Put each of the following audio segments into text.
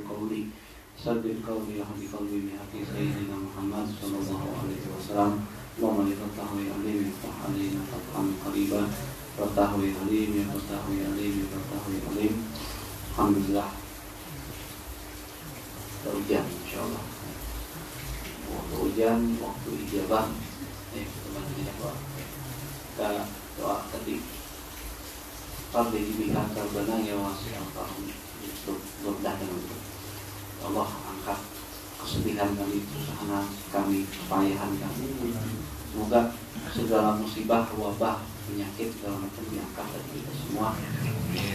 qawli sabbin qawli wahdi qalbi bihaqi sayyidina Muhammad sallallahu alaihi wasallam. Allahumma lifatahwi alim yaftah alim fathan qariban fatahwi alim yaftahwi alim yaftahwi alim. Alhamdulillah hujan insyaallah. Waktu hujan, waktu ijabah. Teman-teman kita doa tadi Rabbi jibihkan karbana ya wasi'al tahun untuk mudah dengan itu. Allah angkat kesedihan kami, kesusahan kami, kepayahan kami. Semoga segala musibah, wabah, penyakit segala macam diangkat dari kita semua.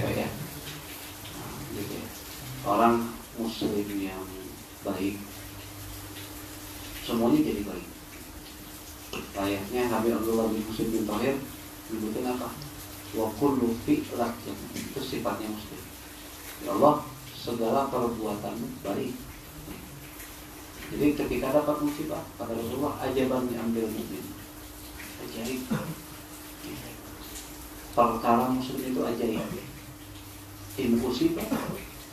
Ya. Gitu ya. Orang muslim yang baik semuanya jadi baik. Layaknya Habib Abdullah bin Muslim bin Thahir menyebutkan apa? Wa kullu fi'lat, itu sifatnya muslim. Ya Allah, segala perbuatanmu baik. Jadi ketika dapat musibah, kata Rasulullah, ajaban diambil mukmin. Ajaib. Perkara muslim itu ajaib. In musibah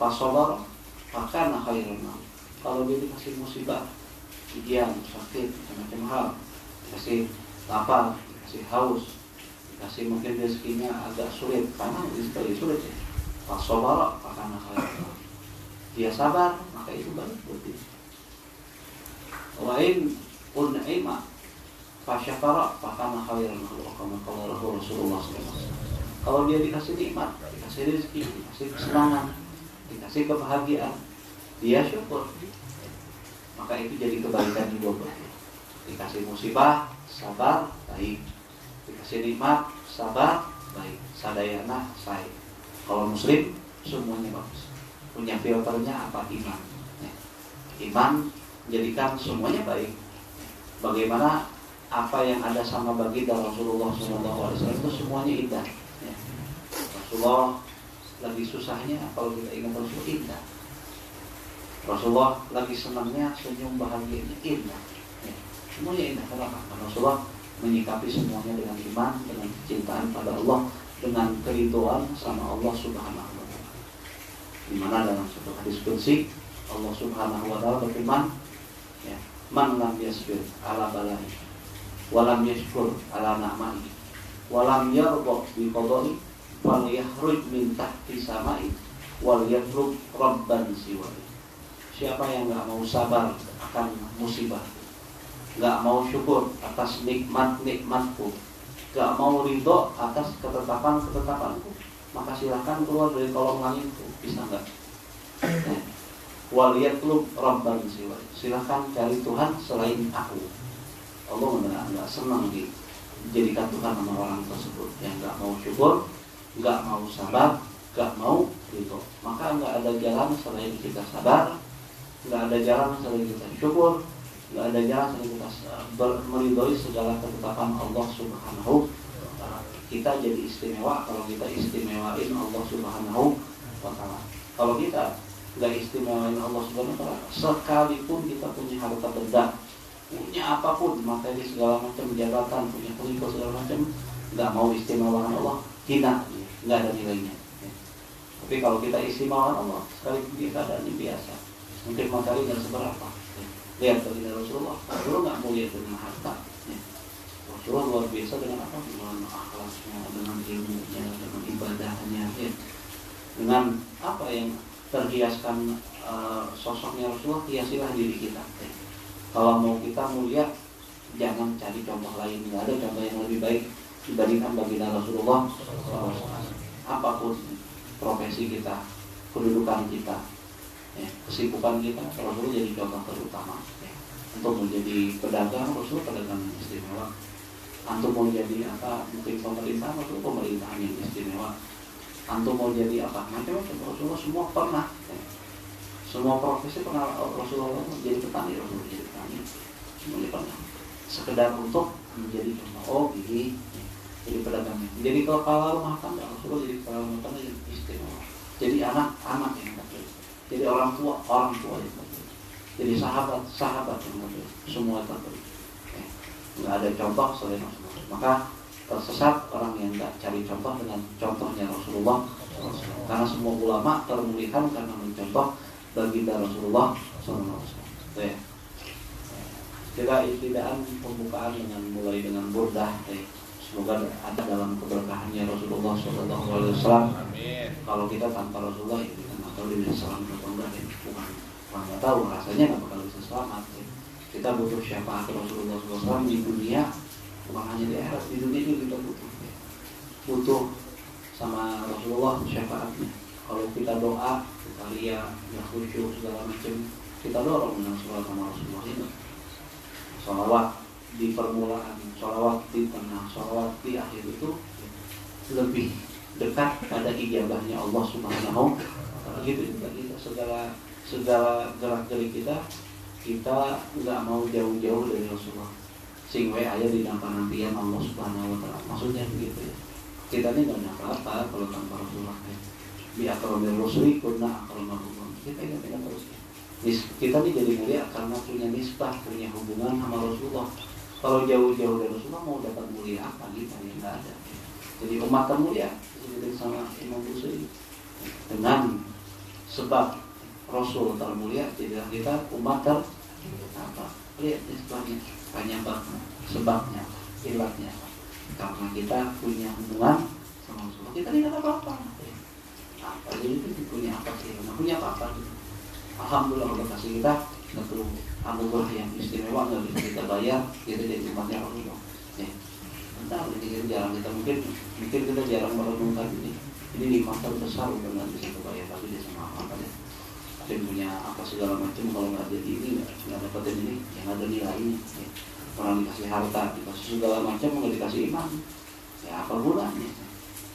fasabar fakana khairan. Kalau dia dikasih musibah, ujian, sakit, macam hal, dikasih lapar, dikasih haus, dikasih mungkin rezekinya agak sulit, karena rezeki sulit ya. Fasabar fakana khairan. Dia sabar, maka itu baik buat dia. Lain un'ima fasyakara fakana khairan. Kalau Rasulullah SAW, kalau dia dikasih nikmat, dikasih rezeki, dikasih kesenangan, dikasih kebahagiaan, dia syukur, maka itu jadi kebaikan juga buat dia. Dikasih musibah, sabar, baik. Dikasih nikmat, sabar, baik. Sadayana, baik. Kalau muslim, semuanya bagus. Punya filternya apa? Iman. Iman menjadikan semuanya baik. Bagaimana apa yang ada sama baginda Rasulullah SAW itu semuanya indah. Rasulullah lagi susahnya, kalau kita ingat Rasulullah indah. Rasulullah lagi senangnya, senyum bahagianya indah. Semuanya indah. Kenapa? Karena Rasulullah menyikapi semuanya dengan iman, dengan kecintaan pada Allah, dengan keridhaan sama Allah Subhanahu wa Ta'ala. Di mana dalam satu hadis qudsi Allah Subhanahu wa Ta'ala berfirman, ya, man lam yasbir ala balai wa lam yashkur ala na'mai wa lam yarda bi qada'i fal yakhruj min tahti samai wal yatlub rabban siwa. Siapa yang enggak mau sabar akan musibah, enggak mau syukur atas nikmat-nikmatku, enggak mau ridho atas ketetapan-ketetapanku, maka silakan keluar dari kolong langitku. Bisa enggak? Wal yatlub rabban siwa. Silakan cari Tuhan selain aku. Allah enggak senang dijadikan Tuhan sama orang tersebut yang enggak mau syukur, enggak mau sabar, enggak mau ridho. Maka enggak ada jalan selain kita sabar, enggak ada jalan selain kita syukur, enggak ada jalan selain kita meridhoi segala ketetapan Allah Subhanahu wa Ta'ala. Kita jadi istimewa kalau kita istimewain Allah Subhanahu wa Ta'ala. Kalau kita enggak istimewain Allah Subhanahu wa Ta'ala, sekalipun kita punya harta benda, punya apapun, materi segala macam, jabatan, punya pengikut segala macam, enggak mau istimewakan Allah, hina, enggak ada nilainya. Tapi kalau kita istimewakan Allah, sekalipun kita keadaannya biasa, mungkin materi enggak seberapa. Lihat baginda Rasulullah enggak mulia dengan harta. Rasulullah luar biasa dengan apa? Dengan akhlaknya, dengan ilmunya, dengan ibadahnya, dengan apa yang terhiaskan sosoknya Rasulullah, hiasilah diri kita. Kalau mau kita mulia, jangan cari contoh lain. Tidak ada contoh yang lebih baik dibandingkan baginda Rasulullah SAW. Apapun profesi kita, kedudukan kita, kesibukan kita, Rasulullah jadi contoh terutama. Untuk menjadi pedagang, Rasulullah pedagang yang istimewa. Untuk mau jadi apa? Mungkin pemerintah, Rasulullah pemerintahan yang istimewa. Antum mau jadi apa? Macam-macam. Rasulullah semua pernah. Semua profesi pernah Rasulullah jadi petani, Rasulullah jadi petani. Semuanya pernah. Sekedar untuk menjadi contoh. Oh, gini. Jadi pedagang. Jadi kepala rumah tangga, Rasulullah jadi kepala rumah tangga yang istimewa. Jadi anak-anak yang terpilih. Jadi orang tua yang terpilih. Jadi sahabat yang terpilih. Semua terpilih. Nggak ada contoh selain Rasulullah. Maka tersesat orang yang tidak cari contoh dengan contohnya Rasulullah. Karena semua ulama termuliakan karena mencontoh baginda Rasulullah SAW. Ya. Kita ibtidaan pembukaan mulai dengan burdah. Semoga ada dalam keberkahannya Rasulullah SAW. Kalau kita tanpa Rasulullah ya kita nggak tahu dia bisa selamat atau enggak. Bukan nggak tahu, rasanya nggak bakal bisa selamat. Kita butuh syafaat Rasulullah SAW di dunia, bukan hanya di akhirat. Di dunia juga kita butuh sama Rasulullah syafaatnya. Kalau kita doa, kita lihat, ya khusyuk segala macam, kita dorong dengan sholat sama Rasulullah ini. Sholawat di permulaan, sholawat di tengah, sholawat di akhir itu lebih dekat pada ijabahnya Allah Subhanahu wa Ta'ala. Gitu kita segala gerak-gerik kita nggak mau jauh-jauh dari Rasulullah. Sing we aya di nampanampian Allah Subhanahu wa Ta'ala. Maksudnya begitu ya. Kita ini nggak apa-apa kalau tanpa Rasulullah. Bi akramil rusuli kunna akramahum. Kita ingat terus. Kita ini jadi mulia karena punya nisbah, punya hubungan sama Rasulullah. Kalau jauh-jauh dari Rasulullah mau dapat mulia apa kita yang nggak ada. Jadi umat termulia disebut sama Imam Busiri dengan sebab Rasul termulia, jadi kita umat apa? Lihat nisbahnya, penyebabnya, sebabnya, ilatnya. Karena kita punya hubungan sama Rasulullah, kita tidak apa-apa. Apa jadi itu punya apa sih? Nggak punya apa-apa. Alhamdulillah Allah kasih kita satu anugerah yang istimewa, nggak bisa kita bayar, kita jadi umatnya Rasulullah. Ya, entah ini jarang kita mungkin kita jarang merenungkan ini. Ini nikmat besar udah nggak bisa kebayar, tapi dia sama apa ya? Dia punya apa segala macam, kalau nggak jadi ini nggak dapetin ini, yang ada nilainya. Ya. Orang dikasih harta, dikasih segala macam, nggak dikasih iman, ya apa gunanya?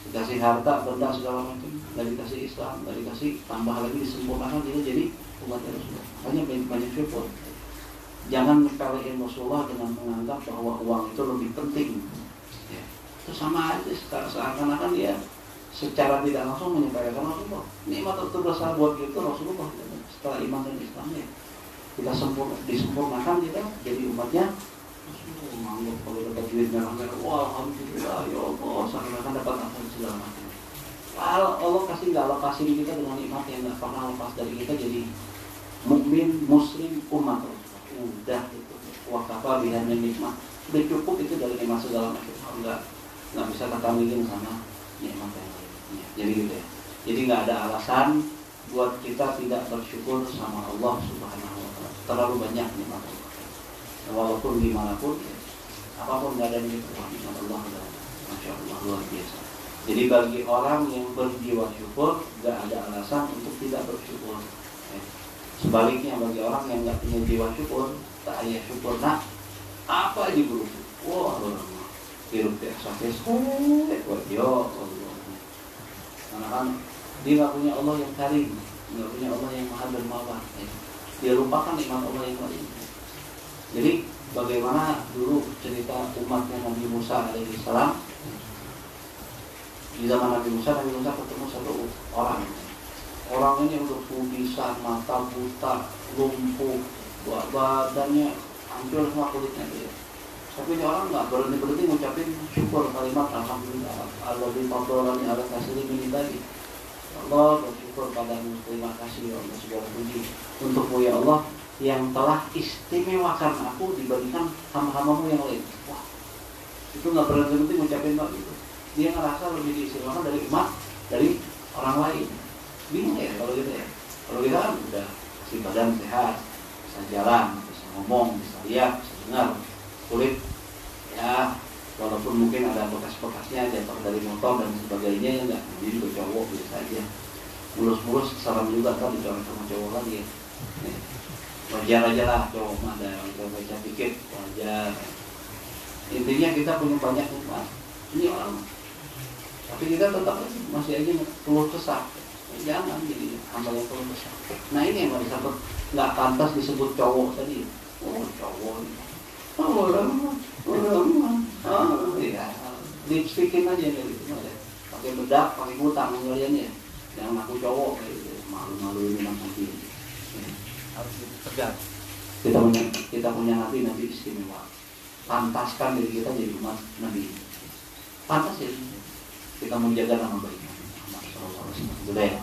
Dikasih harta, benda segala macam, nggak dikasih Islam, nggak dikasih tambah lagi disempurnakan, jadi umat Rasulullah. Banyak syukur. Jangan menyepelekan Rasulullah dengan menganggap bahwa uang itu lebih penting. Ya. Itu sama aja, seakan-akan dia secara tidak langsung menyepelekan Rasulullah. Nikmat terbesar buat kita Rasulullah. Setelah iman dan Islamnya, kita disempurnakan kita jadi umatnya. Menganggap kalau dapat duit merah-merah, wah alhamdulillah ya Allah, seakan-akan dapat apa segala macam. Allah kasih nggak lepasin kita dengan nikmat yang nggak pernah lepas dari kita, jadi mukmin muslim umat Rasulullah. Udah itu wakafa bihan nikmat, udah cukup itu dari nikmat segala macam. Nggak bisa kita milih sama nikmat yang lainnya. Jadi gitu ya. Jadi nggak ada alasan buat kita tidak bersyukur sama Allah Subhanahu wa Ta'ala. Terlalu banyak nikmat Allah. Walaupun dimanapun, apapun nggak ada nikmat Allah, masya Allah luar biasa. Jadi bagi orang yang berjiwa syukur, nggak ada alasan untuk tidak bersyukur. Sebaliknya bagi orang yang nggak punya jiwa syukur, tak ada syukur, nah apa aja buruk. Wah, hirup ya sampai buat yo Allah. Karena kan dia nggak punya Allah yang karim, nggak punya Allah yang maha dermawan. Dia lupakan nikmat Allah yang karim. Jadi bagaimana dulu cerita umatnya Nabi Musa alaihissalam. Di zaman Nabi Musa ketemu satu orang. Orang ini udah kubisan, mata buta, lumpuh, badannya hancur semua kulitnya dia. Tapi ini orang nggak berhenti ngucapin syukur kalimat alhamdulillah alladzi faddalani ala katsirin min ibadihi. Allah bersyukur padamu, terima kasih ya Allah, segala puji untukmu ya Allah yang telah istimewakan aku dibandingkan hamba-hambamu yang lain. Wah, itu nggak berhenti ngucapin hal itu. Dia ngerasa lebih diistimewakan dari umat, dari orang lain. Bingung ya kalau gitu ya. Kalau kita kan udah si badan sehat, bisa jalan, bisa ngomong, bisa lihat, bisa dengar. Kulit ya walaupun mungkin ada bekas-bekasnya jatuh dari motor dan sebagainya ya enggak. Jadi juga cowok biasa aja. Mulus-mulus salam juga kan dicolok sama cowok lagi ya. Wajar aja lah cowok mah ada kita baca dikit wajar. Intinya kita punya banyak nikmat. Ini orang, tapi kita tetap masih aja keluh kesah. Jangan jadi hamba yang keluh kesah. Nah ini yang disebut nggak pantas disebut cowok tadi. Oh cowok ini. Oh orang, ya lipstikin aja gitu. Pakai bedak, pakai kutang ngeliannya. Jangan aku cowok kayak gitu. Malu-malu ini nanti. Harus tegas. Kita punya nabi istimewa. Pantaskan diri kita jadi umat nabi. Pantas ya. Kita menjaga nama baik Muhammad SAW.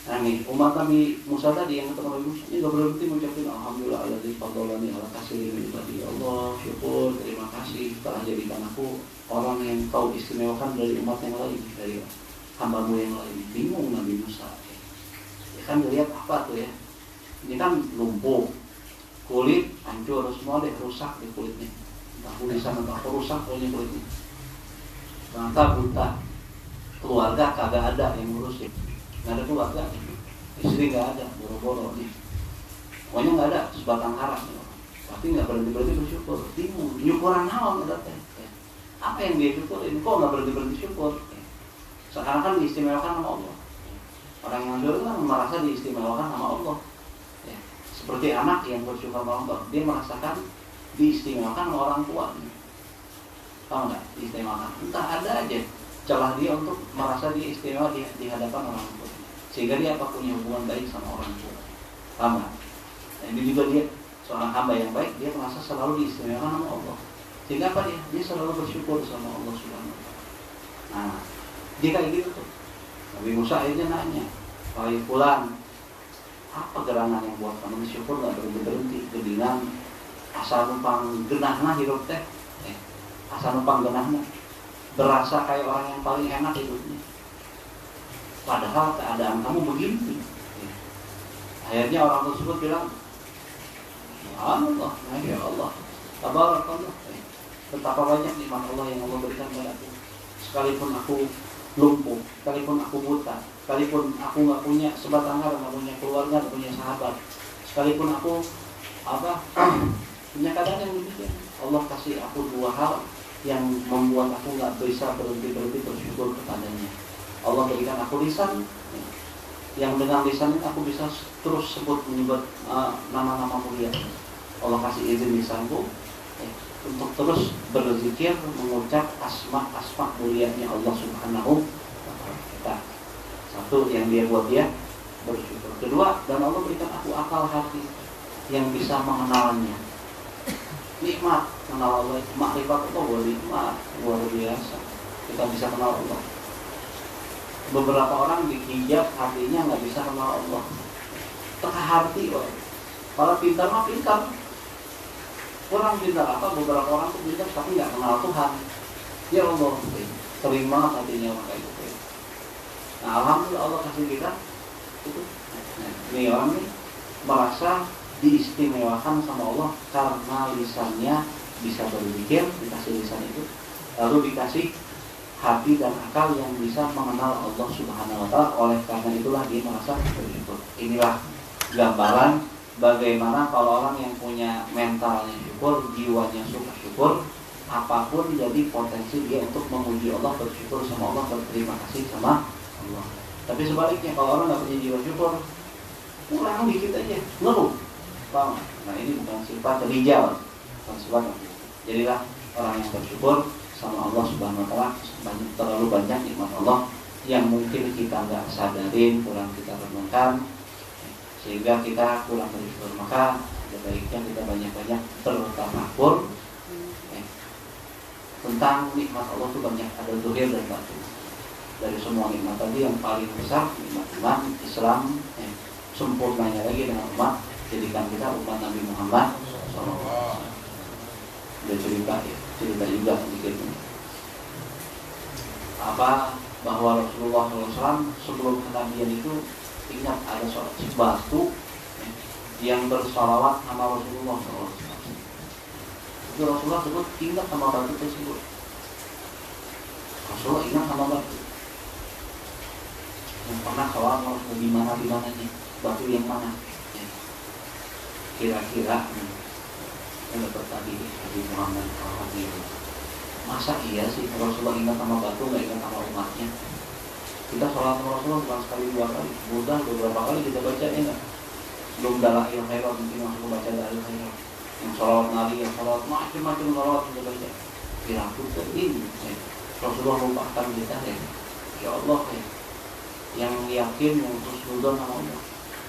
Nah nih, umat Nabi Musa tadi yang ketemu Nabi Musa ini gak berhenti mengucapkan alhamdulillah alladzi fadhalani ala katsirin min ibadihi. Allah syukur, terima kasih telah jadikan aku orang yang kau istimewakan dari umat yang lain, dari hamba-Mu yang lain. Bingung Nabi Musa. Ya kan dilihat apa tuh ya? Ini kan lumpuh, kulit hancur semua deh, rusak di kulitnya. Entah tulisan entah apa rusak pokoknya kulitnya. Ternyata buta, keluarga kagak ada yang ngurusin. Nggak ada keluarga, istri nggak ada, boro-boro nih. Pokoknya nggak ada sebatang kara. Tapi nggak berhenti bersyukur. Bingung, syukuran naon ada teh. Apa yang dia syukurin? Kok nggak berhenti syukur? Sekarang kan diistimewakan sama Allah. Orang yang syukur kan merasa diistimewakan sama Allah. Ya. Seperti anak yang bersyukur sama Allah, dia merasakan diistimewakan sama orang tua. Tahu nggak? Diistimewakan. Entah ada aja celah dia untuk merasa dia istimewa di hadapan orang tua. Sehingga dia punya hubungan baik sama orang tua. Paham gak? Nah, ini juga dia seorang hamba yang baik, dia merasa selalu diistimewakan sama Allah. Sehingga apa dia? Dia selalu bersyukur sama Allah Subhanahu wa Ta'ala. Nah, dia kayak gitu tuh. Nabi Musa akhirnya nanya, "Wahai fulan, apa gerangan yang buat kamu bersyukur gak berhenti gedingan asal numpang genahna hidup teh? Asal numpang genahna berasa kayak orang yang paling enak hidupnya. Padahal keadaan kamu begini." Akhirnya orang tersebut bilang, "Subhanallah, ya Allah, tabarakallah. Betapa banyak nikmat Allah yang Allah berikan padaku. Sekalipun aku lumpuh, sekalipun aku buta, sekalipun aku nggak punya sebatang kara, nggak punya keluarga, nggak punya sahabat, sekalipun aku punya keadaan yang demikian, Allah kasih aku dua hal yang membuat aku nggak bisa berhenti bersyukur kepadanya. Allah berikan aku lisan, yang dengan lisan ini aku bisa terus menyebut nama-nama mulia. Allah kasih izin lisanku untuk terus berzikir, mengucap asma mulianya Allah Subhanahu wa Ta'ala. Satu yang dia buat dia bersyukur. Kedua, dan Allah berikan aku akal hati yang bisa mengenalnya. Nikmat kenal Allah, makrifat itu nikmat luar biasa. Kita bisa kenal Allah. Beberapa orang dihijab hatinya nggak bisa kenal Allah. Teka hati, kalau pintar mah pintar. Kurang pintar apa? Beberapa orang tuh pintar tapi nggak kenal Tuhan. Ya Allah, terima hatinya kayak gitu. Nah, alhamdulillah Allah kasih kita itu. Nah, ini orang nih merasa diistimewakan sama Allah karena lisannya bisa berzikir, dikasih lisan itu, lalu dikasih hati dan akal yang bisa mengenal Allah Subhanahu wa Ta'ala. Oleh karena itulah dia merasa bersyukur. Inilah gambaran bagaimana kalau orang yang punya mentalnya syukur, jiwanya suka syukur, apapun jadi potensi dia untuk memuji Allah, bersyukur sama Allah, berterima kasih sama Allah. Tapi sebaliknya kalau orang nggak punya jiwa syukur, kurang dikit aja, ngeluh. Paham? Nah ini bukan sifat rijal, bukan sifat. Jadilah orang yang bersyukur sama Allah Subhanahu wa Ta'ala. Terlalu banyak nikmat Allah yang mungkin kita nggak sadarin, kurang kita renungkan, sehingga kita kurang bersyukur. Maka sebaiknya kita banyak-banyak bertafakur tentang nikmat Allah itu banyak, ada zahir dan batin. Dari semua nikmat tadi yang paling besar nikmat iman, Islam, sempurnanya lagi dengan umat, jadikan kita umat Nabi Muhammad SAW. Dia cerita juga sedikit bahwa Rasulullah SAW sebelum kenabian itu ingat ada batu yang bersalawat sama Rasulullah SAW. Itu Rasulullah sebut ingat sama batu tersebut. Rasulullah ingat sama batu yang pernah salawat sama Rasulullah. Di mana nih batu yang mana? Kira-kira yang dapat tadi Nabi Muhammad SAW. Masa iya sih Rasulullah ingat sama batu, nggak ingat sama umatnya? Kita sholat sama Rasulullah bukan sekali dua kali, mudah beberapa kali kita baca enggak? Belum dalail khairat mungkin langsung baca dalail khairat. Yang sholawat Nabi, yang sholawat macam-macam sholawat kita baca. Kira-kira ini Rasulullah lupakan kita ya Allah yang yakin, yang husnuzon sama Allah,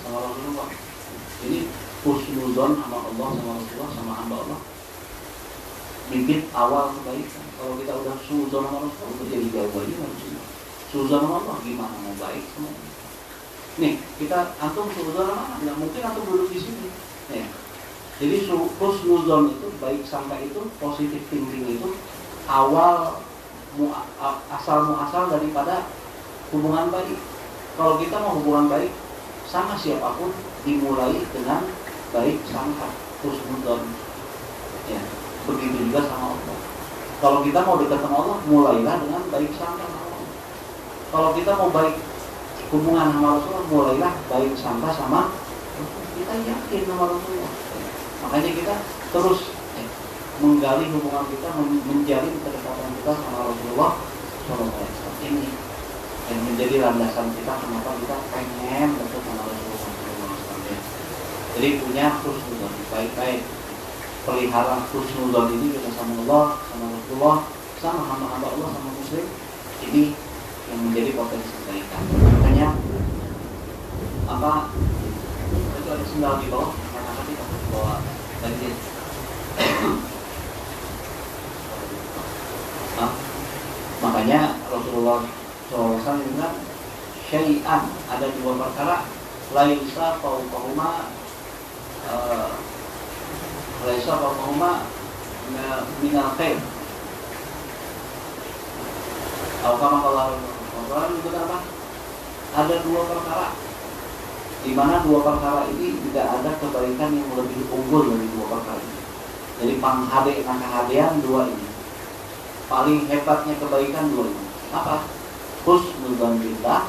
sama Rasulullah. Ini husnuzon sama Allah, sama Rasulullah, sama hamba Allah. Bibit awal kebaikan. Kalau kita udah suzon sama Rasulullah, jadi jauh aja Rasulullah. Suzon sama Allah gimana mau baik sama Allah? Nih, kita antum suudzon mana? Nggak mungkin antum duduk di sini. Ya. Jadi husnuzon itu, baik sangka itu, positif thinking itu awal asal daripada hubungan baik. Kalau kita mau hubungan baik sama siapapun, dimulai dengan baik sangka, husnuzon. Ya, begitu juga sama Allah. Kalau kita mau dekat sama Allah, mulailah dengan baik sangka sama Allah. Kalau kita mau baik hubungan sama Rasulullah, mulailah baik sangka sama kita yakin sama Rasulullah. Makanya kita terus menggali hubungan kita, menjalin kedekatan kita sama Rasulullah SAW. Ini yang menjadi landasan kita kenapa kita pengen dekat sama Rasulullah SAW. Jadi punya husnuzon, baik-baik pelihara husnuzon ini kita sama Allah, sama Rasulullah, sama hamba-hamba Allah, sama muslim. Ini yang menjadi potensi kebaikan. Makanya apa itu ada sendal di bawah, karena kita bawa banjir. Makanya Rasulullah SAW bilang syai'an, ada dua perkara laisa fawqahuma minal khair. Kalau itu apa? Ada dua perkara, di mana dua perkara ini tidak ada kebaikan yang lebih unggul dari dua perkara ini. Jadi kehadiran dua ini, paling hebatnya kebaikan dua ini. Apa? Husnuzon billah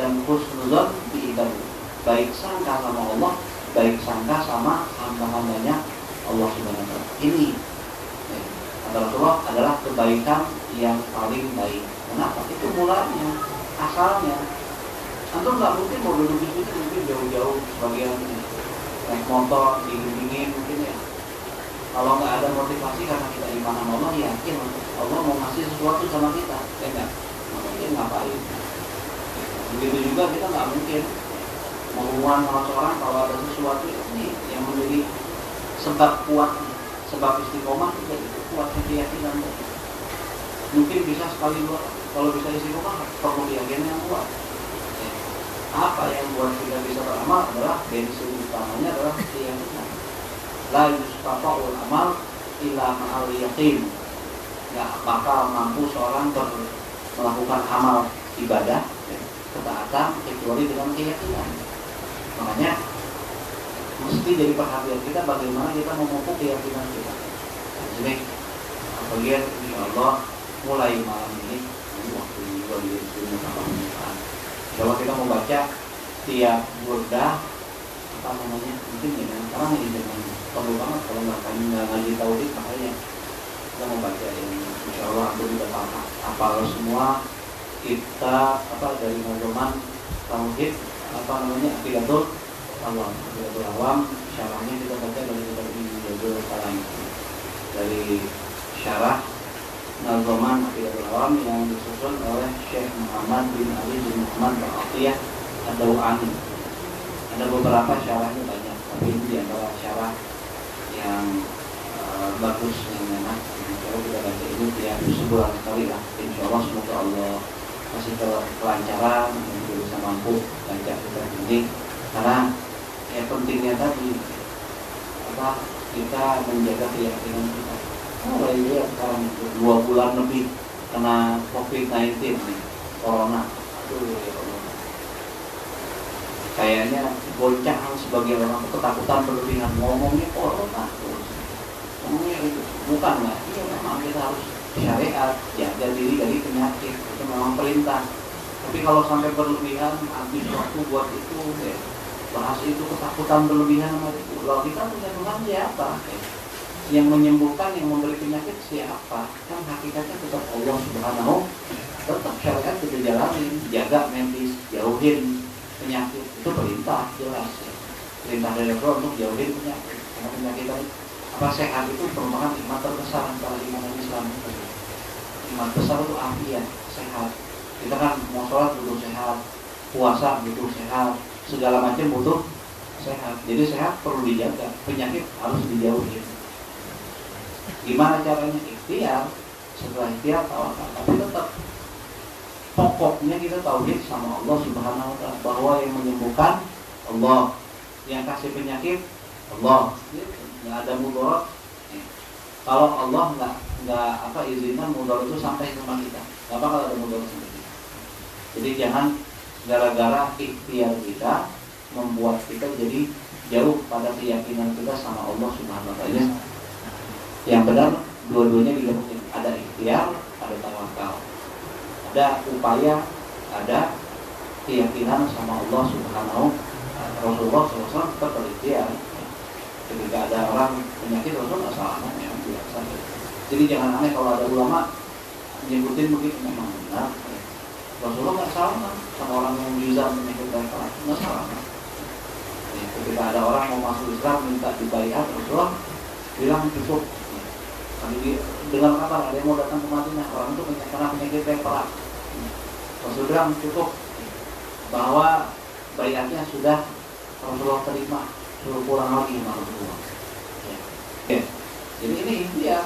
dan husnuzon biibadillah. Baik sangka sama Allah, baik sangka sama hamba-hambanya Allah Subhanahu wa Ta'ala. Ini Rasulullah adalah kebaikan yang paling baik. Kenapa? Itu mulanya, asalnya. Antum nggak mungkin mau duduk di sini, mungkin jauh-jauh sebagian naik motor dingin-dingin mungkin ya. Kalau nggak ada motivasi karena kita iman sama Allah, yakin Allah mau ngasih sesuatu sama kita, ya nggak? Mungkin ngapain? Begitu juga kita nggak mungkin mau hubungan sama seorang kalau ada sesuatu ini yang menjadi sebab kuat, sebab istiqomah juga itu kuatnya keyakinan. Mungkin bisa sekali dua, kalau bisa istiqomah perlu keyakinan yang kuat. Apa yang buat kita bisa beramal adalah bensin utamanya adalah keyakinan. La yustafa'ul amal illa ma'al yakin. Nggak bakal mampu seorang melakukan amal ibadah, ketaatan kecuali dengan keyakinan. Makanya mesti jadi perhatian kita bagaimana kita memupuk keyakinan kita. Jadi bagian insyaallah mulai malam ini waktu juga di ilmu pengetahuan. Kalau kita mau baca tiap burdah apa namanya mungkin ya sekarang ini dengan perlu banget kalau nggak ngaji tauhid makanya kita mau baca ini insyaallah aku juga hafal semua kita apa dari nazaman tauhid apa namanya aqidatul awam syarahnya kita baca dari kitab ini Jazul Kalam dari syarah nazaman aqidatul awam yang disusun oleh Syekh Muhammad bin Ali bin Muhammad Al-Atiyah Ad-Dawani. Ada beberapa syarahnya banyak, tapi ini di antara syarah yang bagus yang enak. Kalau kita baca ini tiap sebulan sekali lah. Insyaallah semoga Allah kasih kelancaran dan juga bisa mampu baca kitab ini. Karena yang pentingnya tadi apa kita menjaga keyakinan kita. Mulai lihat sekarang 2 bulan lebih kena COVID-19 nih, corona. Aduh ya Allah. Kayaknya goncang sebagai orang ketakutan berlebihan ngomongnya corona terus. Ngomongnya itu bukan lah. Iya memang kita harus syariat jaga diri dari penyakit itu memang perintah. Tapi kalau sampai berlebihan habis waktu buat itu deh. Bahas itu ketakutan berlebihan sama itu. Kalau kita punya Tuhan siapa? Yang menyembuhkan, yang memberi penyakit siapa? Kan hakikatnya tetap Allah Subhanahu. Tetap syariat kita jalanin, jaga medis, jauhin penyakit itu perintah jelas ya. Perintah dari Allah untuk jauhin penyakit. Karena penyakit apa sehat itu merupakan iman terbesar antara iman dan Islam. Iman besar itu afiat, sehat. Kita kan mau sholat butuh sehat, puasa butuh sehat, segala macam butuh sehat. Jadi sehat perlu dijaga, penyakit harus dijauhin. Gimana caranya? Ikhtiar. Setelah ikhtiar tawakal. Tapi tetap pokoknya kita tauhid sama Allah Subhanahu wa taala, bahwa yang menyembuhkan Allah, yang kasih penyakit Allah, nggak ada mudarat. Kalau Allah nggak izinkan mudarat itu sampai ke rumah kita, nggak bakal ada mudarat sampai kita. Jadi jangan gara-gara ikhtiar kita membuat kita jadi jauh pada keyakinan kita sama Allah Subhanahu wa taala. Yang benar dua-duanya digabungin, ada ikhtiar, ada tawakal, ada upaya, ada keyakinan sama Allah Subhanahu wa taala. Rasulullah SAW tetap berikhtiar. Ketika ada orang penyakit, Rasul nggak salah, memang biasa. Jadi jangan aneh kalau ada ulama nyebutin begitu, memang benar. Rasulullah nggak salah sama orang yang bisa penyakit leper, nggak salah. Ketika ada orang mau masuk Islam minta dibaiat, Rasulullah bilang cukup. Kami dengar kabar ada yang mau datang ke Madinah, orang itu kena penyakit leper. Rasul bilang cukup, bahwa baiatnya sudah Rasulullah terima, suruh pulang lagi sama Rasulullah. Jadi ini ikhtiar,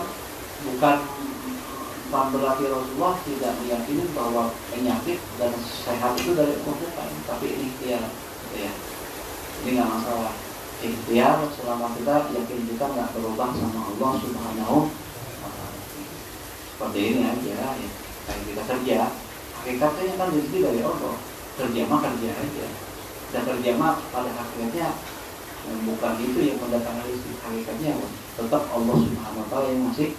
bukan berarti Rasulullah tidak meyakini bahwa penyakit dan sehat itu dari Tuhan, tapi ini ikhtiar. Ini nggak masalah. Ikhtiar selama kita yakin kita nggak berubah sama Allah Subhanahu wa taala. Seperti ini aja ya. Kayak kita kerja, hakikatnya kan rezeki dari Allah. Kerja mah kerja aja. Dan kerja mah pada hakikatnya bukan itu yang mendatangkan rezeki. Hakikatnya tetap Allah Subhanahu wa taala yang ngasih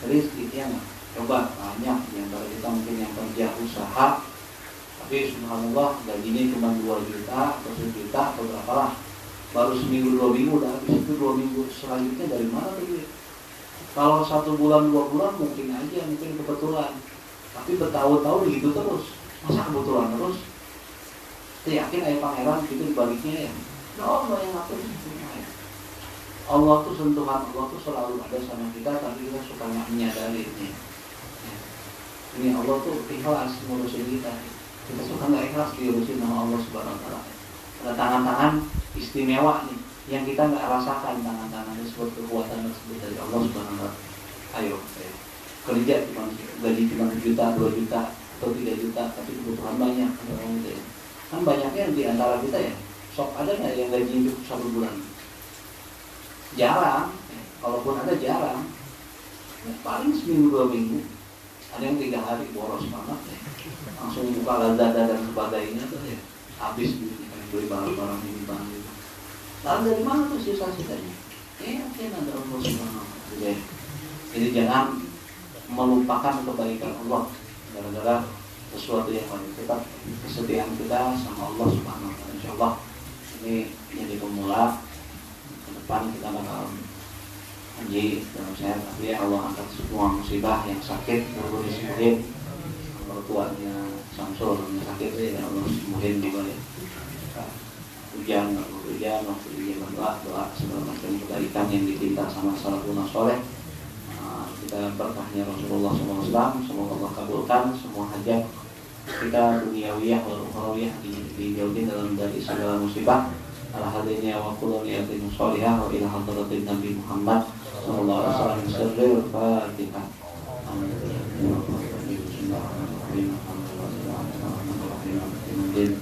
rezeki. Coba banyak di antara kita mungkin yang kerja usaha, tapi subhanallah gajinya cuma 2 juta atau 1 juta atau berapa lah, baru seminggu 2 minggu udah habis. Itu 2 minggu selanjutnya dari mana tuh duit? Kalau 1 bulan 2 bulan mungkin aja, mungkin kebetulan, tapi bertahun-tahun gitu terus, masa kebetulan terus? Saya yakin ayah pangeran itu dibaliknya ya. Allah yang ngatur itu. Allah tuh sentuhan Allah tuh selalu ada sama kita, tapi kita suka nggak menyadarinya. Ini Allah tuh ikhlas ngurusin kita. Kita suka nggak ikhlas diurusin sama Allah Subhanahu wa taala. Ada tangan-tangan istimewa nih yang kita nggak rasakan, tangan-tangan disebut kekuatan tersebut dari Allah Subhanahu wa taala. Ayo, kerja cuma gaji cuma 1 juta, 2 juta atau 3 juta, tapi kebutuhan banyak. Kan banyaknya di antara kita ya. Sok ada nggak yang gaji cukup 1 bulan? Jarang. Kalaupun ada jarang. Paling seminggu 2 minggu. Ada yang 3 hari boros banget ya. Langsung buka Lazada dan sebagainya tuh ya. Habis beli barang-barang ini barang itu. Lalu dari mana tuh sisa-sisanya? Mungkin ada Allah Subhanahu wa taala. Jadi jangan melupakan kebaikan Allah gara-gara sesuatu yang lain. Tetap kesetiaan kita sama Allah Subhanahu wa taala. Insyaallah ini jadi pemula. Ke depan kita bakal haji dalam sehat afiat, Allah angkat semua musibah yang sakit, Allah disembuhin. Mertuanya Samsul yang sakit ya Allah sembuhin juga ya. Hujan, waktu hujan doa segala macam kebaikan yang dicinta sama salafun saleh. Kita berkahnya Rasulullah SAW, semoga Allah kabulkan semua hajat kita duniawiyah wal ukhrawiyah dijauhin dalam dari segala musibah. Al-hadiniya wa kullu niyatin sholihah wa ila hadratin Nabi Muhammad sallallahu alaihi wasallam. Sirrul Fatihah. Bismillahirrahmanirrahim.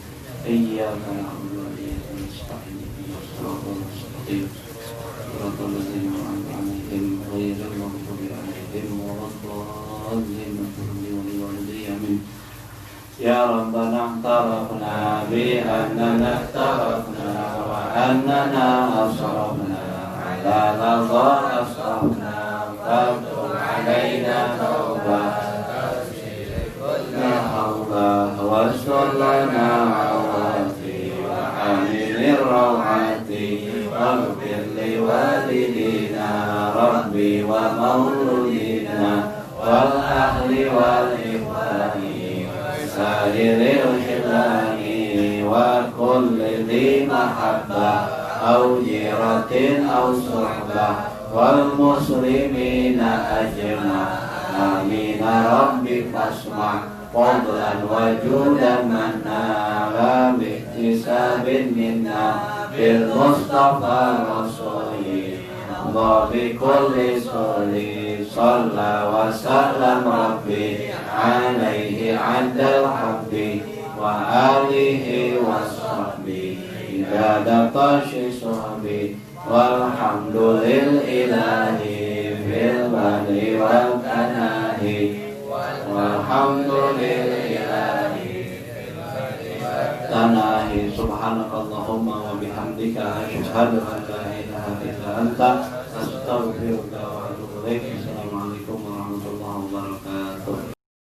Iyyaka na'budu wa iyyaka nasta'in. Ihdinas siratal mustaqim. Siratal ladzina an'amta 'alaihim ghairil maghdubi 'alaihim waladdallin. Amin. Ya Rabbana tarafna bi annana tarafna wa annana asrafna ala ladha asrafna fadul alaina tawbah ya Allah wa sallana awati wa aminir rawati wa birli walidina rabbi wa mauludina wal ahli wal ikhwani sahiril hilani wa kulli dhi mahabbah au jiratin au suhbah wal muslimina ajma' amin rabbi fasma' fadlan wa judan manna bi'tisabin minna bil mustafa rasuli wa bi kulli soli shalla wa sallam rabbi alaihi adal habbi wa alihi wa sahbihi idadata syiswabi walhamdulil ilahi fil badi wal kanahi walhamdulil ilahi tanahi subhanakallahumma wa bihamdika asyhadu an la ilaha illa anta astaghfiruka wa atubu ilaik. Assalamualaikum warahmatullahi wabarakatuh.